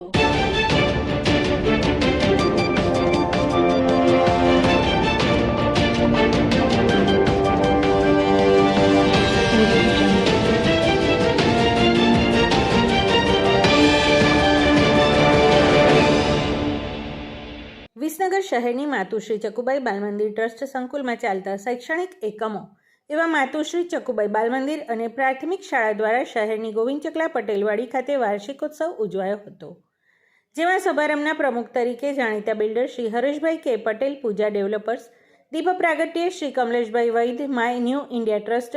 વિસનગર શહેરની માતુશ્રી ચકુબાઈ બાલમંદિર ટ્રસ્ટ સંકુલમાં ચાલતા શૈક્ષણિક એકમો એવા માતુશ્રી ચકુબાઈ બાલમંદિર અને પ્રાથમિક શાળા દ્વારા શહેરની ગોવિંદ ચકલા પટેલવાડી ખાતે વાર્ષિકોત્સવ ઉજવાયો હતો, જેમાં સમારંભના પ્રમુખ તરીકે જાણીતા બિલ્ડર શ્રી હરેશભાઈ કે પટેલ, પૂજા ડેવલપર્સ, દીપ પ્રાગટ્ય શ્રી કમલેશભાઈ વૈદ, માય ન્યૂ ઇન્ડિયા ટ્રસ્ટ,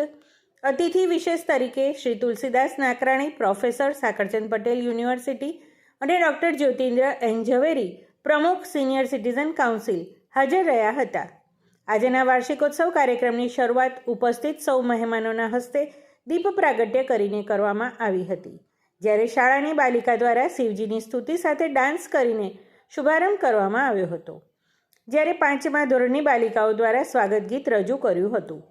અતિથિ વિશેષ તરીકે શ્રી તુલસીદાસ નાકરાણી, પ્રોફેસર સાકરચંદ પટેલ યુનિવર્સિટી અને ડૉક્ટર જ્યોતિન્દ્ર એન ઝવેરી, પ્રમુખ સિનિયર સિટીઝન કાઉન્સિલ હાજર રહ્યા હતા. આજના વાર્ષિકોત્સવ કાર્યક્રમની શરૂઆત ઉપસ્થિત સૌ મહેમાનોના હસ્તે દીપ પ્રાગટ્ય કરીને કરવામાં આવી હતી, જ્યારે શાળાની બાલિકા દ્વારા શિવજીની સ્તુતિ સાથે ડાન્સ કરીને શુભારંભ કરવામાં આવ્યો હતો, જ્યારે 5મા ધોરણની બાલિકાઓ દ્વારા સ્વાગત ગીત રજૂ કર્યું હતું.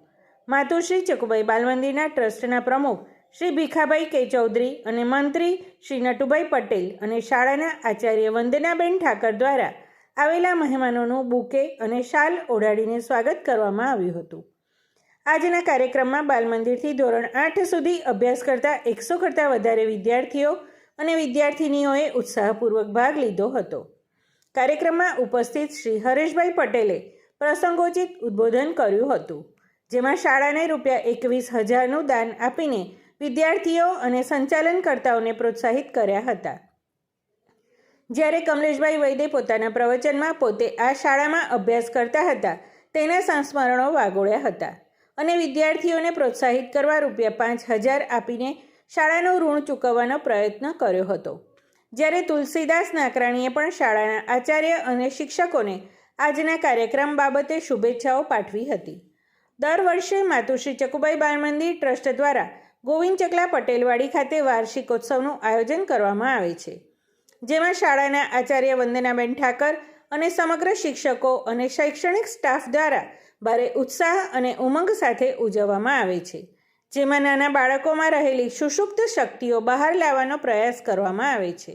માતુશ્રી ચકુબાઈ બાલમંદિરના ટ્રસ્ટના પ્રમુખ શ્રી ભીખાભાઈ કે ચૌધરી અને મંત્રી શ્રી નટુભાઈ પટેલ અને શાળાના આચાર્ય વંદનાબેન ઠાકર દ્વારા આવેલા મહેમાનોનું બુકે અને શાલ ઓઢાડીને સ્વાગત કરવામાં આવ્યું હતું. આજના કાર્યક્રમમાં બાલમંદિરથી ધોરણ 8 સુધી અભ્યાસ કરતા 100 કરતાં વધારે વિદ્યાર્થીઓ અને વિદ્યાર્થિનીઓએ ઉત્સાહપૂર્વક ભાગ લીધો હતો. કાર્યક્રમમાં ઉપસ્થિત શ્રી હરેશભાઈ પટેલે પ્રસંગોચિત ઉદ્બોધન કર્યું હતું, જેમાં શાળાને ₹21,000નું દાન આપીને વિદ્યાર્થીઓ અને સંચાલનકર્તાઓને પ્રોત્સાહિત કર્યા હતા. જ્યારે કમલેશભાઈ વૈદે પોતાના પ્રવચનમાં પોતે આ શાળામાં અભ્યાસ કરતા હતા તેના સંસ્મરણો વાગોળ્યા હતા અને વિદ્યાર્થીઓને પ્રોત્સાહિત કરવા ₹5,000 આપીને શાળાનું ઋણ ચૂકવવાનો પ્રયત્ન કર્યો હતો. જ્યારે તુલસીદાસ નાકરાણીએ પણ શાળાના આચાર્ય અને શિક્ષકોને આજના કાર્યક્રમ બાબતે શુભેચ્છાઓ પાઠવી હતી. દર વર્ષે માતુશ્રી ચકુબાઈ બાલમંદિર ટ્રસ્ટ દ્વારા ગોવિંદ ચકલા પટેલવાડી ખાતે વાર્ષિકોત્સવનું આયોજન કરવામાં આવે છે, જેમાં શાળાના આચાર્ય વંદનાબેન ઠાકર અને સમગ્ર શિક્ષકો અને શૈક્ષણિક સ્ટાફ દ્વારા ભારે ઉત્સાહ અને ઉમંગ સાથે ઉજવવામાં આવે છે, જેમાં નાના બાળકોમાં રહેલી સુષુપ્ત શક્તિઓ બહાર લાવવાનો પ્રયાસ કરવામાં આવે છે.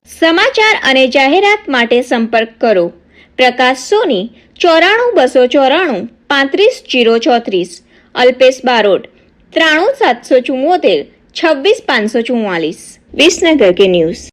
સમાચાર અને જાહેરાત માટે સંપર્ક કરો પ્રકાશ સોની 94 294 35 034, અલ્પેશ બારોટ 93 774 26 544. વિસનગર કે ન્યૂઝ.